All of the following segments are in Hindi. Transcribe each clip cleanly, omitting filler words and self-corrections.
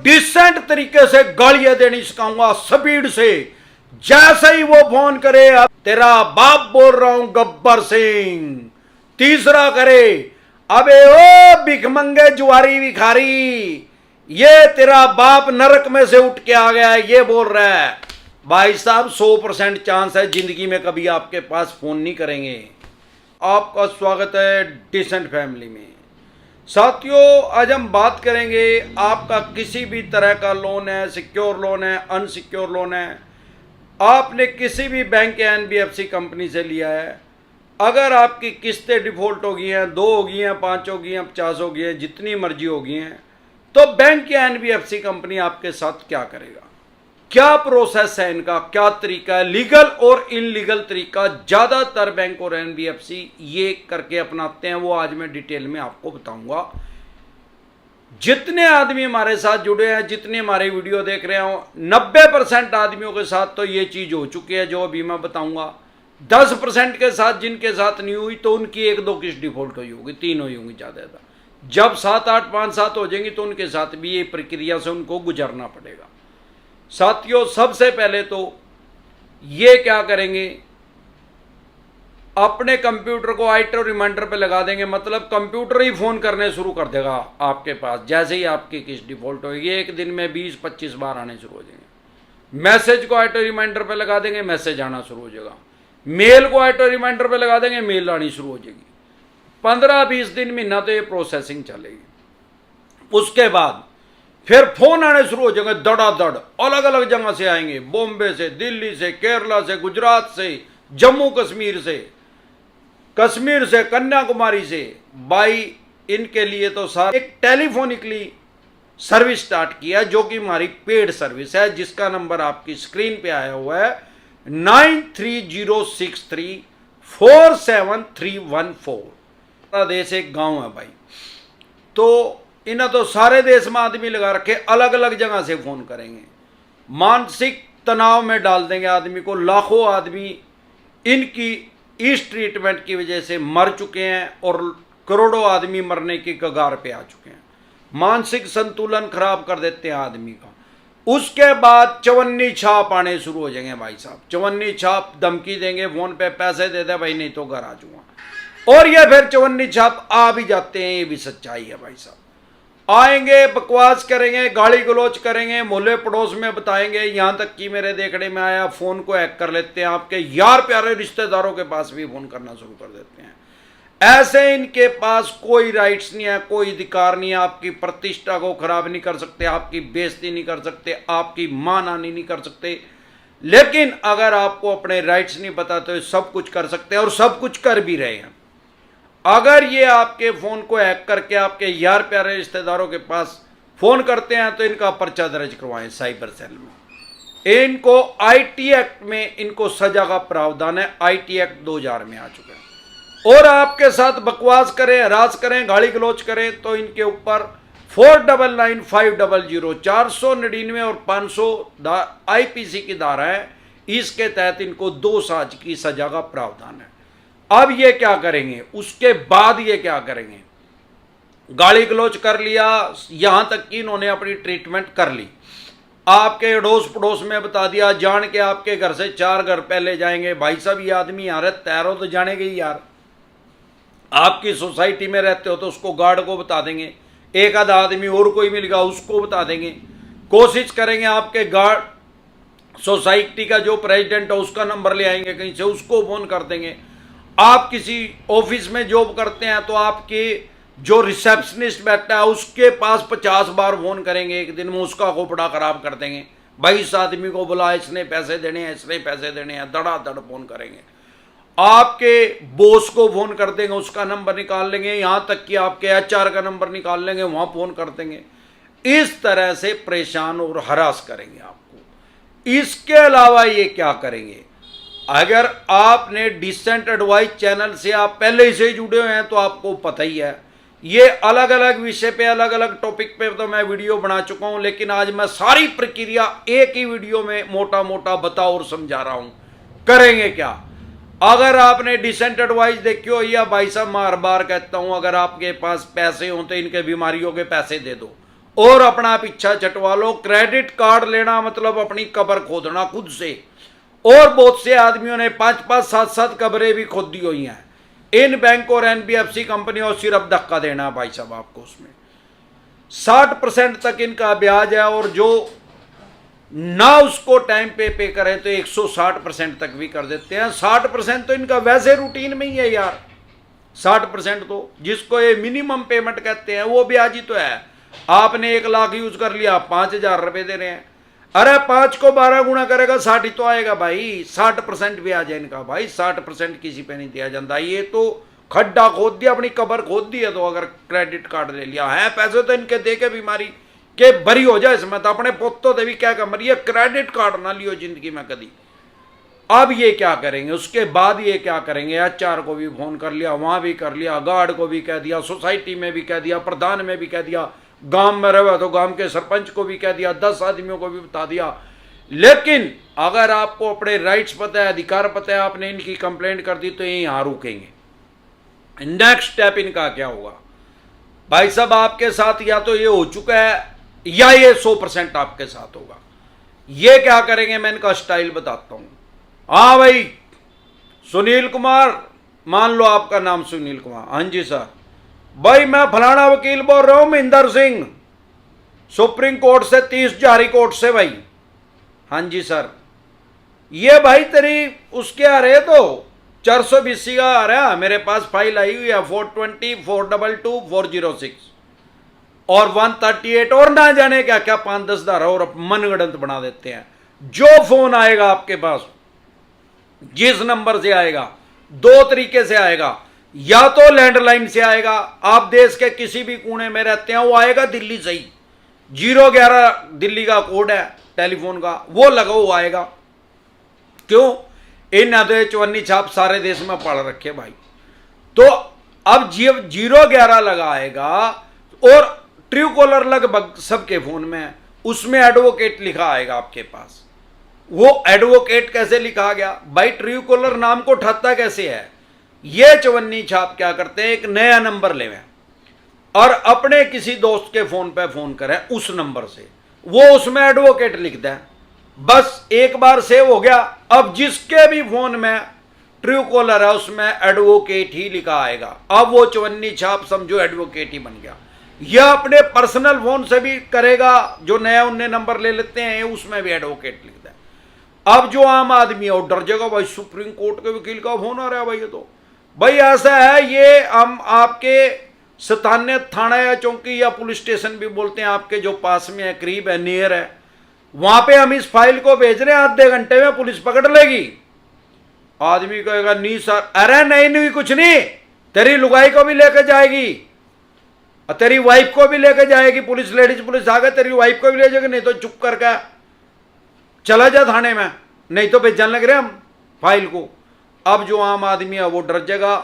डिसेंट तरीके से गालियां देनी सिखाऊंगा स्पीड से। जैसे ही वो फोन करे, अब तेरा बाप बोल रहा हूं गब्बर सिंह। तीसरा करे, अबे ओ भिखमंगे जुआरी भिखारी, ये तेरा बाप नरक में से उठ के आ गया है, ये बोल रहा है। भाई साहब 100% चांस है जिंदगी में कभी आपके पास फोन नहीं करेंगे। आपका स्वागत है डिसेंट फैमिली में। साथियों, आज हम बात करेंगे, आपका किसी भी तरह का लोन है, सिक्योर लोन है, अनसिक्योर लोन है, आपने किसी भी बैंक या एनबीएफसी कंपनी से लिया है, अगर आपकी किस्तें डिफॉल्ट हो गई हैं, 2 हो गई हैं, 5 हो गई हैं, 50 हो गई हैं, जितनी मर्जी हो गई हैं, तो बैंक या एनबीएफसी कंपनी आपके साथ क्या करेगा, क्या प्रोसेस है इनका, क्या तरीका है, लीगल और इनलीगल तरीका ज्यादातर बैंक और एनबीएफसी ये करके अपनाते हैं, वो आज मैं डिटेल में आपको बताऊंगा। जितने आदमी हमारे साथ जुड़े हैं, जितने हमारे वीडियो देख रहे हो, 90% आदमियों के साथ तो ये चीज हो चुकी है जो अभी मैं बताऊंगा। 10% के साथ जिनके साथ नहीं हुई तो उनकी 1-2 किस्त डिफॉल्ट हुई होगी, 3 हुई होंगी ज्यादा। जब 7, 8, 5, 7 हो जाएंगी तो उनके साथ भी ये प्रक्रिया से उनको गुजरना पड़ेगा। साथियों, सबसे पहले तो ये क्या करेंगे, अपने कंप्यूटर को आइटो रिमाइंडर पे लगा देंगे, मतलब कंप्यूटर ही फोन करने शुरू कर देगा आपके पास। जैसे ही आपकी किस्त डिफॉल्ट होगी, एक दिन में 20-25 बार आने शुरू हो जाएंगे। मैसेज को आइटो रिमाइंडर पे लगा देंगे, मैसेज आना शुरू हो जाएगा। मेल को आइटो रिमाइंडर पे लगा देंगे, मेल आनी शुरू हो जाएगी। 15-20 दिन, महीना तो ये प्रोसेसिंग चलेगी। उसके बाद फिर फोन आने शुरू हो जाएंगे धड़ाधड़, अलग अलग जगह से आएंगे, बॉम्बे से, दिल्ली से, केरला से, गुजरात से, जम्मू कश्मीर से, कन्याकुमारी से। भाई इनके लिए तो सारा एक टेलीफोनिकली सर्विस स्टार्ट किया जो कि हमारी पेड सर्विस है, जिसका नंबर आपकी स्क्रीन पे आया हुआ है 9306347314। देश एक गांव है भाई, तो इन्हें तो सारे देश में आदमी लगा रखे, अलग अलग जगह से फोन करेंगे, मानसिक तनाव में डाल देंगे आदमी को। लाखों आदमी इनकी इस ट्रीटमेंट की वजह से मर चुके हैं और करोड़ों आदमी मरने की कगार पे आ चुके हैं। मानसिक संतुलन खराब कर देते हैं आदमी का। उसके बाद चवन्नी छाप आने शुरू हो जाएंगे भाई साहब। चवन्नी छाप धमकी देंगे, फोन पे पैसे दे दे भाई, नहीं तो घर आ जाऊंगा। और ये फिर चवन्नी छाप आ भी जाते हैं, ये भी सच्चाई है भाई साहब। आएंगे, बकवास करेंगे, गाली गलौज करेंगे, मोहल्ले पड़ोस में बताएंगे। यहां तक कि मेरे देखने में आया, फोन को हैक कर लेते हैं, आपके यार प्यारे रिश्तेदारों के पास भी फोन करना शुरू कर देते हैं। ऐसे इनके पास कोई राइट्स नहीं है, कोई अधिकार नहीं है। आपकी प्रतिष्ठा को खराब नहीं कर सकते, आपकी बेइज्जती नहीं कर सकते, आपकी मान हानि नहीं कर सकते। लेकिन अगर आपको अपने राइट्स नहीं पता तो सब कुछ कर सकते हैं, और सब कुछ कर भी रहे हैं। अगर ये आपके फोन को हैक करके आपके यार प्यारे रिश्तेदारों के पास फोन करते हैं तो इनका पर्चा दर्ज करवाएं साइबर सेल में। इनको आईटी एक्ट में इनको सजा का प्रावधान है, आईटी एक्ट 2000 में आ चुका है। और आपके साथ बकवास करें, हरास करें, गाली गलौज करें तो इनके ऊपर 499500 499 और 500 आईपीसी की धारा है, इसके तहत इनको 2 साल की सजा का प्रावधान है। अब ये क्या करेंगे, उसके बाद ये क्या करेंगे, गाली गलौज कर लिया, यहां तक कि इन्होंने अपनी ट्रीटमेंट कर ली, आपके अड़ोस पड़ोस में बता दिया, जान के आपके घर से 4 घर पहले जाएंगे। भाई साहब, ये आदमी आ रहे तैयार तो जानेंगे ही यार। आपकी सोसाइटी में रहते हो तो उसको गार्ड को बता देंगे, एक आधा आदमी और कोई मिलेगा उसको बता देंगे। कोशिश करेंगे आपके गार्ड सोसाइटी का जो प्रेसिडेंट है उसका नंबर ले आएंगे कहीं से, उसको फोन कर देंगे। आप किसी ऑफिस में जॉब करते हैं तो आपके जो रिसेप्शनिस्ट बैठा है उसके पास 50 बार फोन करेंगे, एक दिन में उसका खोपड़ा खराब कर देंगे। भाई इस आदमी को बुला, इसने पैसे देने हैं, इसने पैसे देने हैं, धड़ाधड़ फोन करेंगे। आपके बॉस को फोन कर देंगे, उसका नंबर निकाल लेंगे, यहां तक कि आपके एचआर का नंबर निकाल लेंगे, वहां फोन कर देंगे। इस तरह से परेशान और हरास करेंगे आपको। इसके अलावा ये क्या करेंगे, अगर आपने डिसेंट एडवाइस चैनल से आप पहले से जुड़े हुए हैं तो आपको पता ही है, ये अलग अलग विषय पे, अलग अलग टॉपिक पे तो मैं वीडियो बना चुका हूं, लेकिन आज मैं सारी प्रक्रिया एक ही वीडियो में मोटा मोटा बता और समझा रहा हूं। करेंगे क्या, अगर आपने डिसेंट एडवाइस देखी हो, या भाई साहब मैं हर बार कहता हूं, अगर आपके पास पैसे हो तो इनके बीमारियों के पैसे दे दो, और अपना पीछा छटवा लो। क्रेडिट कार्ड लेना मतलब अपनी कब्र खोदना खुद से। और बहुत से आदमियों ने 5-5, 7-7 कब्रें भी खोद दी हुई हैं इन बैंक और एनबीएफसी कंपनियों। सिर्फ धक्का देना भाई साहब आपको। उसमें 60% तक इनका ब्याज है, और जो ना उसको टाइम पे करें तो 160% तक भी कर देते हैं। 60% तो इनका वैसे रूटीन में ही है यार। 60% तो जिसको ये मिनिमम पेमेंट कहते हैं वो ब्याज ही तो है। आपने 1 लाख यूज कर लिया, 5,000 रुपए दे रहे हैं। अरे 5 को 12 गुना करेगा 60 ही तो आएगा भाई। 60% ब्याज है इनका भाई। 60% किसी पे नहीं दिया जाता। ये तो खड्डा खोद दिया, अपनी कब्र खोद दी है। तो अगर क्रेडिट कार्ड ले लिया है, पैसे तो इनके दे के बीमारी के भरी हो जाए इसमें। तो अपने पोतों से भी क्या कमर, ये क्रेडिट कार्ड ना लियो जिंदगी में कभी। अब ये क्या करेंगे, उसके बाद ये क्या करेंगे, एचआर को भी फोन कर लिया, वहां भी कर लिया, गार्ड को भी कह दिया, सोसाइटी में भी कह दिया, प्रधान में भी कह दिया, गांव में रहे तो गांव के सरपंच को भी कह दिया, 10 आदमियों को भी बता दिया। लेकिन अगर आपको अपने राइट्स पता है, अधिकार पता है, आपने इनकी कंप्लेंट कर दी तो ये यहां रुकेंगे। नेक्स्ट स्टेप इनका क्या होगा भाई साहब? आपके साथ या तो ये हो चुका है या ये 100% आपके साथ होगा। ये क्या करेंगे मैं इनका स्टाइल बताता हूं। हाँ भाई, सुनील कुमार, मान लो आपका नाम सुनील कुमार। हाँ जी सर, भाई मैं फलाना वकील बोल रहा हूं, महेंद्र सिंह, सुप्रीम कोर्ट से 30 जारी कोर्ट से भाई। हाँ जी सर, ये भाई तेरी उसके आ रहे तो 420 का आ रहा है, मेरे पास फाइल आई हुई है 420, 422, 406 और 138 और ना जाने क्या क्या 5-10 धारा और मनगढ़ंत बना देते हैं। जो फोन आएगा आपके पास, जिस नंबर से आएगा, 2 तरीके से आएगा। या तो लैंडलाइन से आएगा, आप देश के किसी भी कोने में रहते हैं, वो आएगा दिल्ली से ही, 011 दिल्ली का कोड है टेलीफोन का, वो लगा वो आएगा। क्यों? इन अधे चवन्नी छाप सारे देश में पड़ रखे भाई। तो अब 011 लगा आएगा, और ट्रू कॉलर लगभग सबके फोन में है, उसमें एडवोकेट लिखा आएगा आपके पास। वो एडवोकेट कैसे लिखा गया भाई? ट्रू कॉलर नाम को उठाता कैसे है? ये चवन्नी छाप क्या करते हैं, एक नया नंबर ले और अपने किसी दोस्त के फोन पे फोन करें उस नंबर से, वो उसमें एडवोकेट लिखता है। बस एक बार सेव हो गया। अब जिसके भी फोन में ट्रू कॉलर है उसमें एडवोकेट ही लिखा आएगा। अब वो चवन्नी छाप समझो एडवोकेट ही बन गया। यह अपने पर्सनल फोन से भी करेगा, जो नया उनने नंबर ले लेते हैं उसमें भी एडवोकेट लिखता है। अब जो आम आदमी है वो डर जाएगा, भाई सुप्रीम कोर्ट के वकील का फोन आ रहा है भाई। ये तो भाई ऐसा है, ये हम आपके स्थानीय थाना या चौकी या पुलिस स्टेशन भी बोलते हैं, आपके जो पास में है, करीब है, नियर है, वहां पे हम इस फाइल को भेज रहे हैं, आधे घंटे में पुलिस पकड़ लेगी। आदमी कहेगा नहीं सर, अरे नहीं नहीं कुछ नहीं, तेरी लुगाई को भी लेकर जाएगी, तेरी वाइफ को भी लेकर जाएगी पुलिस। लेडीज पुलिस आ गए, तेरी वाइफ को भी ले जाएगी, नहीं तो चुप करके चला जा थाने में, नहीं तो भेजने लग रहे हम फाइल को। अब जो आम आदमी है वो डर जाएगा।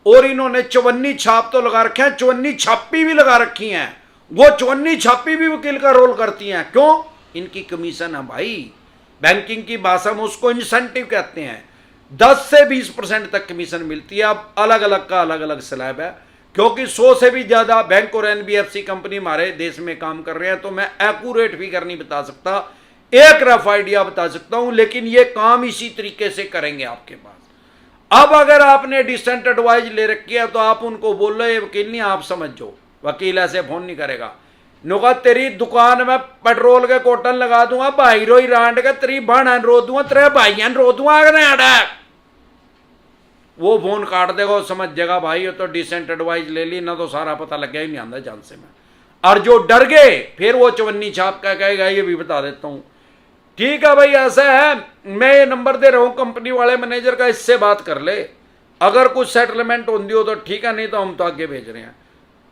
और इन्होंने चवन्नी छाप तो लगा रखे हैं, चवन्नी छापी भी लगा रखी हैं। वो चवन्नी छापी भी वकील का रोल करती हैं। क्यों? इनकी कमीशन है भाई। बैंकिंग की भाषा में उसको इंसेंटिव कहते हैं। 10 से 20% तक कमीशन मिलती है। अब अलग अलग का अलग अलग स्लैब है, क्योंकि 100 से भी ज्यादा बैंक और एनबीएफसी कंपनी हमारे देश में काम कर रहे हैं। तो मैं एक्यूरेट फिगर नहीं बता सकता, एक रफ आइडिया बता सकता हूं, लेकिन ये काम इसी तरीके से करेंगे आपके पास। अब अगर आपने डिसेंट एडवाइज ले रखी है तो आप उनको बोल रहे वकील नहीं, आप समझ जाओ वकील ऐसे फोन नहीं करेगा। नुका तेरी दुकान में पेट्रोल के कोटन लगा दूंगा, भाई रोई रांड का, तेरी बहन रो दूंगा, तेरे भाइयन रो दूंगा, वो फोन काट देगा, वो समझ जाएगा भाई ये तो डिसेंट एडवाइज ले ली ना, तो सारा पता लग गया ही नहीं आंदा जान से में। और जो डर गए फिर वो चवन्नी छाप का कहेगा, ये भी बता देता हूं। ठीक है भाई, ऐसा है, मैं ये नंबर दे रहा हूं कंपनी वाले मैनेजर का, इससे बात कर ले, अगर कुछ सेटलमेंट होती हो तो ठीक है, नहीं तो हम तो आगे भेज रहे हैं।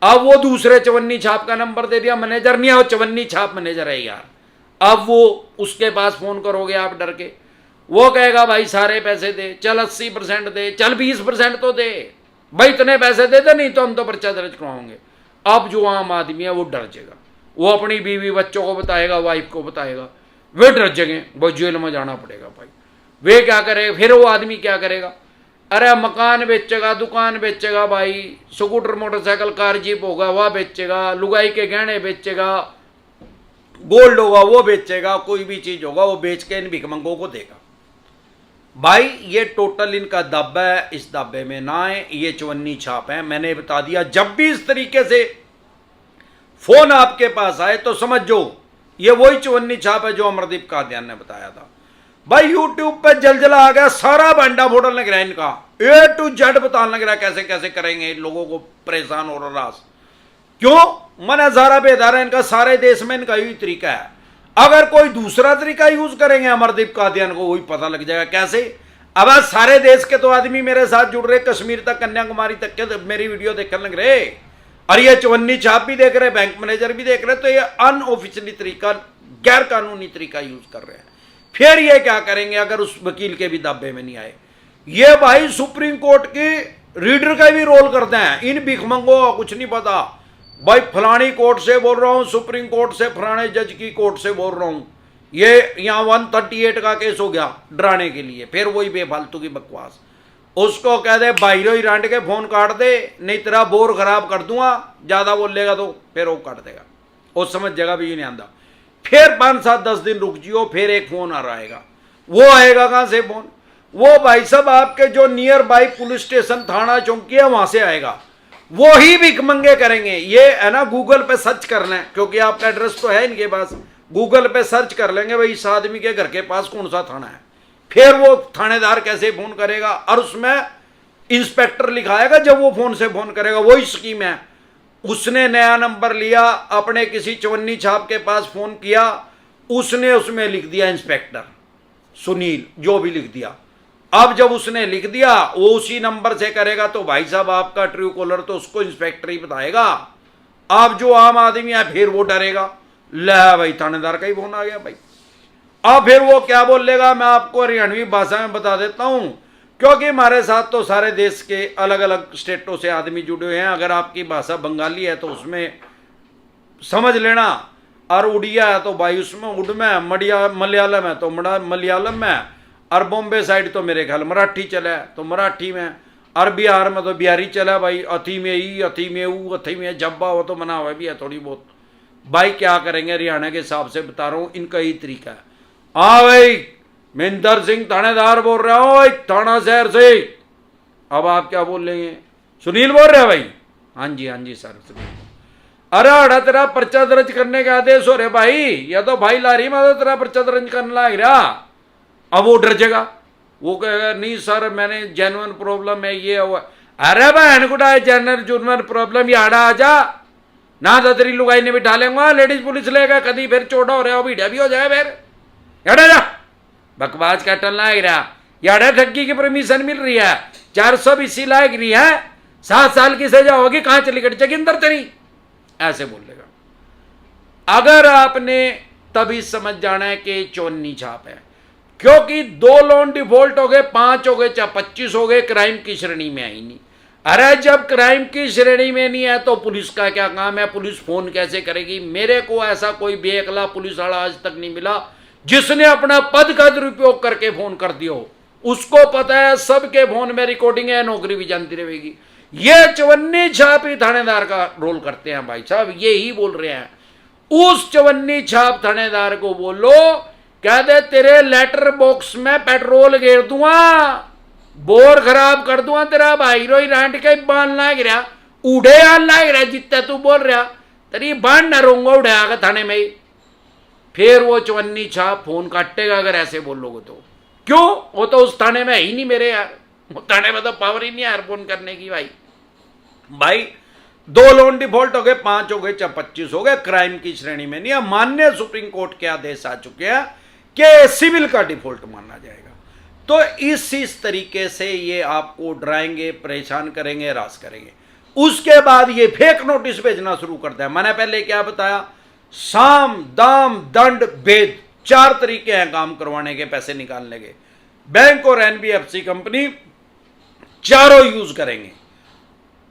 अब वो दूसरे चवन्नी छाप का नंबर दे दिया, मैनेजर नहीं है वो चवन्नी छाप मैनेजर है यार। अब वो उसके पास फोन करोगे आप डर के, वो कहेगा भाई सारे पैसे दे, चल 80% दे, चल 20% तो दे भाई, इतने पैसे दे दे, नहीं तो हम तो पर्चा दर्ज करवाओगे। अब जो आम आदमी है वो डर जाएगा, वो अपनी बीवी बच्चों को बताएगा, वाइफ को बताएगा, वे डर जाएंगे, वो जेल में जाना पड़ेगा भाई। वे क्या करे फिर, वो आदमी क्या करेगा? अरे मकान बेचेगा, दुकान बेचेगा भाई, स्कूटर मोटरसाइकिल कार जीप होगा वह बेचेगा, लुगाई के गहने बेचेगा, गोल्ड होगा वो बेचेगा, कोई भी चीज होगा वो बेच के इन भिखमंगों को देगा। भाई ये टोटल इनका दावा है, इस दावे में ना है, ये चवन्नी छाप है। मैंने बता दिया, जब भी इस तरीके से फोन आपके पास आए तो समझो ये वही चवन्नी छाप है जो अमरदीप कादियान ने बताया था। भाई यूट्यूब पे जलजला आ गया, सारा भांडा फोड़ने लग रहा है इनका, ए टू जेड बताने लग रहा है कैसे कैसे करेंगे इन लोगों को परेशान हो रहा। क्यों? मन हजारा बेदार है इनका, सारे देश में इनका यही तरीका है। अगर कोई दूसरा तरीका यूज करेंगे अमरदीप कादियान को वही पता लग जाएगा कैसे। अब आज सारे देश के तो आदमी मेरे साथ जुड़ रहे, कश्मीर तक कन्याकुमारी तक के तो मेरी वीडियो देखने लग रहे, और ये चवन्नी छाप भी देख रहे, बैंक मैनेजर भी देख रहे, तो ये अनऑफिशियली तरीका, गैर कानूनी तरीका यूज कर रहे हैं। फिर ये क्या करेंगे अगर उस वकील के भी दावे में नहीं आए? ये भाई सुप्रीम कोर्ट की रीडर का भी रोल करते हैं। इन भिखमंगों को कुछ नहीं पता, भाई फलानी कोर्ट से बोल रहा हूं, सुप्रीम कोर्ट से, फलाने जज की कोर्ट से बोल रहा हूं, ये यहां 138 का केस हो गया डराने के लिए। फिर वही बेफालतू की बकवास, उसको कह दे बाहरों ही रांट के फोन काट दे, नहीं तेरा बोर खराब कर दूंगा, ज्यादा बोलेगा तो फिर वो काट देगा, वो समझ जगह भी नहीं आंदा। फिर 5, 7, 10 दिन रुक जियो, फिर एक फोन आ रहेगा। वो आएगा कहां से फोन? वो भाई साहब आपके जो नियर बाई पुलिस स्टेशन, थाना, चौकी है वहां से आएगा। वो ही भिखमंगे करेंगे। ये है ना, गूगल पे सर्च कर लें, क्योंकि आपका एड्रेस तो है इनके पास, गूगल पे सर्च कर लेंगे भाई इस आदमी के घर के पास कौन सा थाना है। फिर वो थानेदार कैसे फोन करेगा, और उसमें इंस्पेक्टर लिखाएगा जब वो फोन से फोन करेगा। वही स्कीम है, उसने नया नंबर लिया, अपने किसी चवन्नी छाप के पास फोन किया, उसने उसमें लिख दिया इंस्पेक्टर सुनील, जो भी लिख दिया। अब जब उसने लिख दिया वो उसी नंबर से करेगा, तो भाई साहब आपका ट्रू कॉलर तो उसको इंस्पेक्टर ही बताएगा। अब जो आम आदमी है फिर वो डरेगा, ले भाई थानेदार का ही फोन आ गया भाई। अब फिर वो क्या बोलेगा, मैं आपको हरियाणवी भाषा में बता देता हूं, क्योंकि हमारे साथ तो सारे देश के अलग अलग स्टेटों से आदमी जुड़े हुए हैं। अगर आपकी भाषा बंगाली है तो उसमें समझ लेना, और उड़िया है तो भाई उसमें उड़ में, मलयालम है तो मलयालम में, और बॉम्बे साइड तो मेरे ख्याल मराठी चला है तो मराठी में, और बिहार में तो बिहारी चला भाई, अथी में ई, अथी में ऊ, अथी में जब्बा हो तो मना हुआ भी है थोड़ी बहुत। भाई क्या करेंगे, हरियाणा के हिसाब से बता रहा हूं, इनका ही तरीका है। हाँ भाई, मिंदर सिंह थानेदार बोल रहा हूं थाना शहर से। अब आप क्या बोल लेंगे? सुनील बोल रहे हैं भाई? हाँ जी सर सुनील। अरे अड़ा तेरा पर्चा दर्ज करने का आदेश हो रहे भाई, या तो भाई लारी में तो तेरा पर्चा दर्ज करने लग रहा। अब वो डर जाएगा, वो कहेगा नहीं सर मैंने जेन्युइन प्रॉब्लम है ये हुआ। अरे बहन गुड़ा जेन्युइन प्रॉब्लम, ये आड़ा आ जा ना, तो तेरी लुगाई ने बिठा लेंगे, लेडीज पुलिस लेगा, कभी फिर चोटा हो रहा है भिड़ा भी हो जाए। फिर याड़ा जा बकवास का टलना है रहा, याड़ा ठगी की परमिशन मिल रही है, 420 लाख रही है, 7 साल की सजा होगी, कहां चली गई जगिंदर तेरी, ऐसे बोलेगा। अगर आपने तभी समझ जाना है कि चवन्नी छाप है, क्योंकि 2 लोन डिफॉल्ट हो गए, 5 हो गए, चाहे 25 हो गए, क्राइम की श्रेणी में आई नहीं। अरे जब क्राइम की श्रेणी में नहीं है तो पुलिस का क्या काम है? पुलिस फोन कैसे करेगी? मेरे को ऐसा कोई बेअकला पुलिस वाला आज तक नहीं मिला जिसने अपना पद का दुरुपयोग करके फोन कर दिया हो। उसको पता है सबके फोन में रिकॉर्डिंग है, नौकरी भी जानती रहेगी। ये चवन्नी छाप ही थानेदार का रोल करते हैं भाई साहब, ये ही बोल रहे हैं। उस चवन्नी छाप थानेदार को बोलो, कह दे तेरे लेटर बॉक्स में पेट्रोल घेर दूंगा, बोर खराब कर दूंगा तेरा, भाई रोई रांट के बांध लाग रहा, उड़े आन लाग रहा, जितना तू बोल रहा तेरी बांध ना रोंगा उड़ागा थाने में ही। फिर वो चवन्नी छाप फोन काटेगा अगर ऐसे बोलोगे तो। क्यों? वो तो उस थाने में ही नहीं मेरे यार, वो थाने में तो पावर ही नहीं है फोन करने की। भाई 2 लोन डिफॉल्ट हो गए, 5 हो गए, चाहे 25 हो गए, क्राइम की श्रेणी में नहीं है। मान्य सुप्रीम कोर्ट के आदेश आ चुके हैं कि सिविल का डिफॉल्ट माना जाएगा। तो इस तरीके से ये आपको डराएंगे, परेशान करेंगे, हरास करेंगे। उसके बाद ये फेक नोटिस भेजना शुरू करता है। मैंने पहले क्या बताया, साम दाम दंड भेद 4 तरीके हैं काम करवाने के, पैसे निकालने के। बैंक और एनबीएफसी कंपनी चारों यूज करेंगे।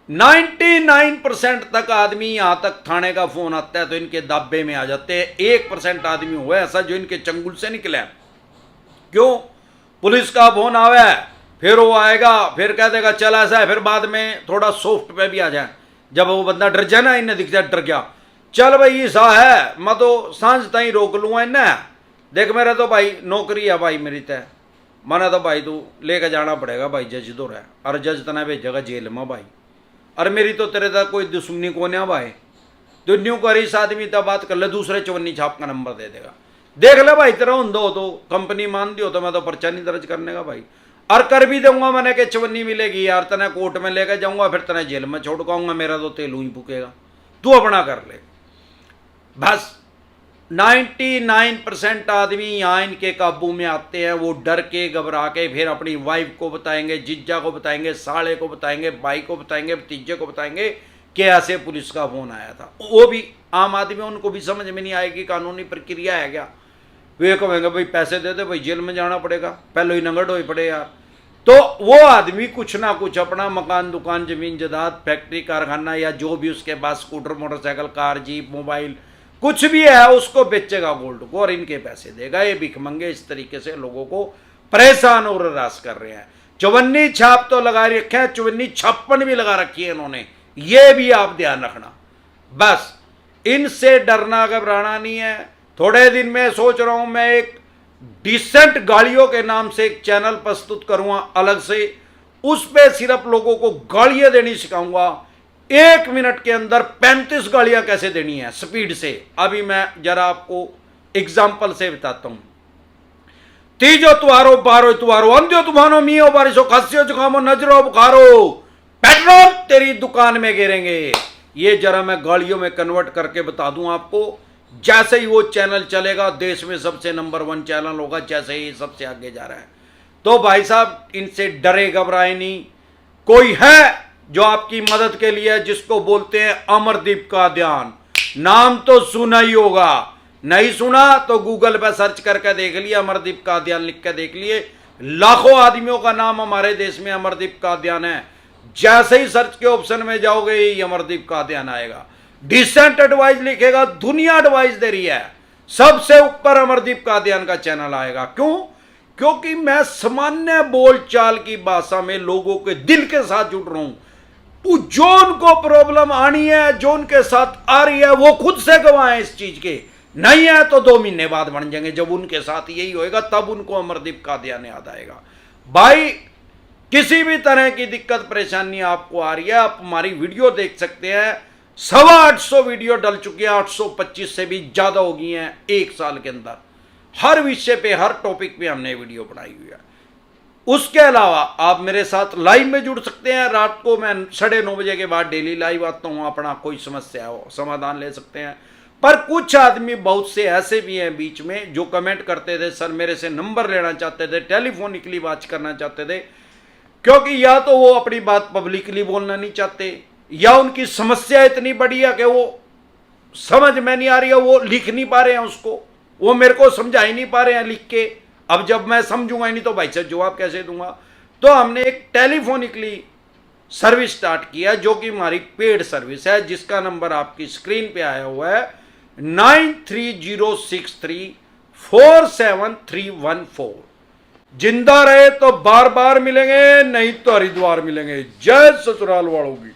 99% तक आदमी यहां तक थाने का फोन आता है तो इनके दाब्बे में आ जाते हैं। 1% आदमी हुआ ऐसा जो इनके चंगुल से निकले। क्यों? पुलिस का फोन आवे, फिर वो आएगा, फिर कह देगा चल ऐसा है, फिर बाद में थोड़ा सॉफ्ट पे भी आ जाए। जब वो बंदा डर जाए ना, इन्हें दिख जाए डर गया, चल भाई ऐसा है, मैं तो सांझ ताई रोक लूँगा ना, देख मेरा तो भाई नौकरी है भाई मेरी तय, मना तो भाई तू लेकर जाना पड़ेगा भाई जज तो रहा, और जज तना भेजेगा जेल में भाई, और मेरी तो तेरे तक कोई दुश्मनी को नहीं भाई, तो न्यू करी इस आदमी तक बात कर ले, दूसरे चवन्नी छाप का नंबर दे देगा, देख ले भाई तेरा उन दो तो कंपनी मान दी हो तो मैं तो पर्चा नहीं दर्ज करने का भाई, और कर भी दूंगा मैंने कि चवन्नी मिलेगी यार, तना कोर्ट में लेकर जाऊंगा, फिर तना जेल में छोड़ आऊंगा, मेरा तो तेल ही फूकेगा, तू अपना कर ले बस। 99% आदमी यहाँ इनके काबू में आते हैं, वो डर के घबरा के फिर अपनी वाइफ को बताएंगे, जिज्जा को बताएंगे, साले को बताएंगे, भाई को बताएंगे, भतीजे को बताएंगे कि ऐसे पुलिस का फोन आया था। वो भी आम आदमी, उनको भी समझ में नहीं आएगी कानूनी प्रक्रिया है क्या, वे कहेंगे भाई पैसे दे दे भाई जेल में जाना पड़ेगा, पहले ही नंगड़ हो पड़े यार। तो वो आदमी कुछ ना कुछ अपना मकान, दुकान, जमीन जायदाद, फैक्ट्री, कारखाना या जो भी उसके पास scooter, motorcycle, car, jeep, mobile कुछ भी है उसको बेचेगा गोल्ड को और इनके पैसे देगा। ये भिखमंगे इस तरीके से लोगों को परेशान और हरास कर रहे हैं। चवन्नी छाप तो लगा रखे हैं, चवन्नी छप्पन भी लगा रखी है इन्होंने, ये भी आप ध्यान रखना। बस इनसे डरना घबराना नहीं है। थोड़े दिन में सोच रहा हूं मैं एक डिसेंट गालियों के नाम से एक चैनल प्रस्तुत करूंगा अलग से, उस पे सिर्फ लोगों को गालियां देनी सिखाऊंगा। 1 मिनट के अंदर 35 गालियां कैसे देनी है स्पीड से, अभी मैं जरा आपको एग्जाम्पल से बताता हूं। तीजो तुहारो, बारो तुहारो, अंध्यो तुम्हारो, मियो बारिशो, खांसियो जुकामो, नजरो बुखारो, पेट्रोल तेरी दुकान में गिरेंगे। ये जरा मैं गालियों में कन्वर्ट करके बता दूं आपको। जैसे ही वो चैनल चलेगा देश में सबसे नंबर 1 चैनल होगा, जैसे ही सबसे आगे जा रहा है। तो भाई साहब इनसे डरे घबराए नहीं। कोई है जो आपकी मदद के लिए, जिसको बोलते हैं अमरदीप कादियान, नाम तो सुना ही होगा, नहीं सुना तो गूगल पर सर्च करके देख लिया, अमरदीप कादियान लिख के देख लिए। लाखों आदमियों का नाम हमारे देश में अमरदीप कादियान है। जैसे ही सर्च के ऑप्शन में जाओगे ये अमरदीप कादियान आएगा। डिसेंट एडवाइस लिखेगा, दुनिया एडवाइस दे रही है, सबसे ऊपर अमरदीप कादियान का चैनल आएगा। क्यों? क्योंकि मैं सामान्य बोलचाल की भाषा में लोगों के दिल के साथ जुड़ रहा हूं। जो उनको प्रॉब्लम आनी है, जो उनके साथ आ रही है, वो खुद से गवाए इस चीज के, नहीं है तो 2 महीने बाद बन जाएंगे। जब उनके साथ यही होएगा तब उनको अमरदीप कादियान याद आएगा। भाई किसी भी तरह की दिक्कत परेशानी आपको आ रही है, आप हमारी वीडियो देख सकते हैं। 850 वीडियो डल चुकी है, 825 से भी ज्यादा हो गई हैं 1 साल के अंदर। हर विषय पे, हर टॉपिक पे हमने वीडियो बनाई हुई है। उसके अलावा आप मेरे साथ लाइव में जुड़ सकते हैं। रात को मैं 9:30 बजे के बाद डेली लाइव आता हूं, अपना कोई समस्या हो समाधान ले सकते हैं। पर कुछ आदमी बहुत से ऐसे भी हैं बीच में जो कमेंट करते थे, सर मेरे से नंबर लेना चाहते थे, टेलीफोनिकली बात करना चाहते थे, क्योंकि या तो वो अपनी बात पब्लिकली बोलना नहीं चाहते, या उनकी समस्या इतनी बड़ी है कि वो समझ में नहीं आ रही है, वो लिख नहीं पा रहे हैं उसको, वो मेरे को समझा ही नहीं पा रहे हैं लिख के। अब जब मैं समझूंगा ही नहीं तो भाई साहब जवाब कैसे दूंगा। तो हमने एक टेलीफोनिकली सर्विस स्टार्ट किया जो कि हमारी पेड सर्विस है, जिसका नंबर आपकी स्क्रीन पे आया हुआ है 9306347314। जिंदा रहे तो बार बार मिलेंगे, नहीं तो हरिद्वार मिलेंगे। जय ससुराल वालों की।